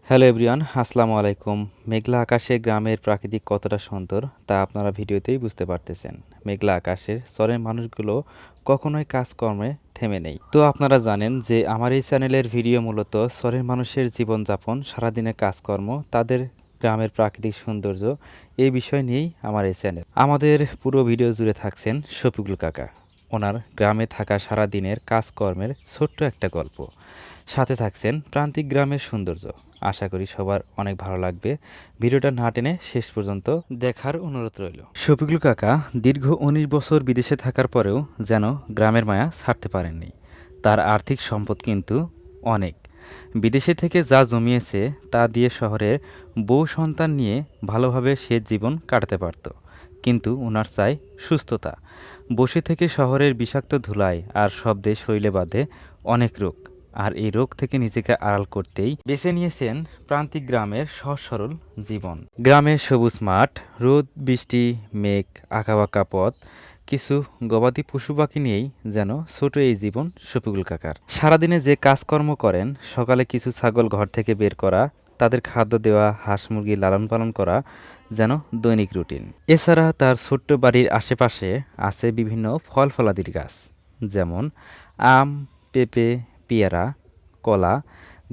Hello everyone, আসসালামু আলাইকুম। মেঘলা আকাশে গ্রামের প্রাকৃতিক কতটা সুন্দর তা আপনারা ভিডিওতেই বুঝতে পারতেছেন। মেঘলা আকাশের চরের মানুষগুলো কখনোই কাজকর্মে থেমে নেই। তো আপনারা জানেন যে আমার এই চ্যানেলের ভিডিও মূলত চরের মানুষের জীবনযাপন, সারাদিনের কাজকর্ম, তাদের গ্রামের প্রাকৃতিক সৌন্দর্য এই বিষয় নিয়েই আমার এই চ্যানেল। আমাদের পুরো ভিডিও জুড়ে থাকছেন শফিকুল কাকা। ওনার গ্রামে থাকা সারাদিনের কাজকর্মের ছোট্ট একটা গল্প, সাথে থাকছেন প্রান্তিক গ্রামের সৌন্দর্য। আশা করি সবার অনেক ভালো লাগবে। ভিডিওটা না টেনে শেষ পর্যন্ত দেখার অনুরোধ রইল। শফিকুল কাকা দীর্ঘ ১৯ বছর বিদেশে থাকার পরেও যেন গ্রামের মায়া ছাড়তে পারেননি। তার আর্থিক সম্পদ কিন্তু অনেক। বিদেশে থেকে যা জমিয়েছে তা দিয়ে শহরে বউ সন্তান নিয়ে ভালোভাবে সে জীবন কাটাতে পারত। কিন্তু ওনার চাই সুস্থতা। বসে থেকে শহরের বিষাক্ত ধুলায় আর শব্দে শরীরে বাঁধে অনেক রোগ। আর এই রোগ থেকে নিজেকে আড়াল করতেই বেছে নিয়েছেন প্রান্তিক গ্রামের সহজ সরল জীবন। গ্রামের সবুজ মাঠ, রোদ, বৃষ্টি, মেঘ, আঁকাবাঁকা পথ, কিছু গবাদি পশু পাখি নিয়েই যেন ছোট এই জীবন শফিকুল কাকার। সারাদিনে যে কাজকর্ম করেন, সকালে কিছু ছাগল ঘর থেকে বের করা, তাদের খাদ্য দেওয়া, হাঁস মুরগি লালন পালন করা যেন দৈনিক রুটিন। এছাড়া তার ছোট্ট বাড়ির আশেপাশে আছে বিভিন্ন ফল ফলাদির গাছ, যেমন আম, পেঁপে, পেয়ারা, কলা।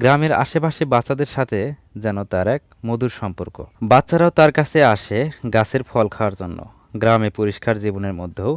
গ্রামের আশেপাশে বাচ্চাদের সাথে যেন তার এক মধুর সম্পর্ক। বাচ্চারাও তার কাছে আসে গাছের ফল খাওয়ার জন্য। গ্রামে পরিষ্কার জীবনের মধ্যেও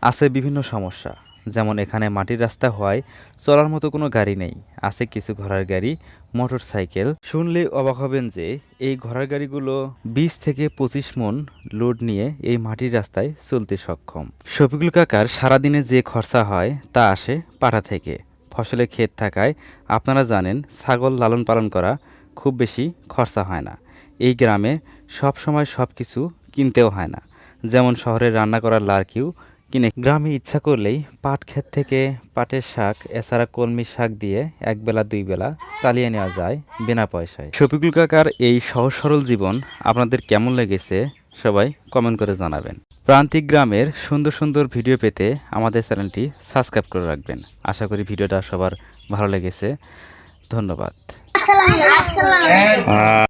আছে বিভিন্ন সমস্যা, যেমন এখানে মাটির রাস্তা হওয়ায় চলার মতো কোনো গাড়ি নেই। আছে কিছু ঘোড়ার গাড়ি, মোটর সাইকেল। শুনলে অবাক হবেন যে এই ঘোড়ার গাড়িগুলো ২০ থেকে ২৫ মন লোড নিয়ে এই মাটির রাস্তায় চলতে সক্ষম। শফিকুল কাকার সারাদিনে যে খরচা হয় তা আসে পাঠা থেকে। ফসলের ক্ষেত থাকায় আপনারা জানেন ছাগল লালন পালন করা খুব বেশি খরচা হয় না। এই গ্রামে সব সময় সব কিছু কিনতেও হয় না, যেমন শহরের রান্না করার লার্কিও কিনে। গ্রামে ইচ্ছা করলেই পাট ক্ষেত থেকে পাটের শাক, এছাড়া কলমি শাক দিয়ে একবেলা দুই বেলা চালিয়ে নেওয়া যায় বিনা পয়সায়। শফিকুল কাকার এই সহজ সরল জীবন আপনাদের কেমন লেগেছে সবাই কমেন্ট করে জানাবেন। প্রান্তিক গ্রামের সুন্দর সুন্দর ভিডিও পেতে আমাদের চ্যানেলটি সাবস্ক্রাইব করে রাখবেন। আশা করি ভিডিওটা সবার ভালো লেগেছে। ধন্যবাদ।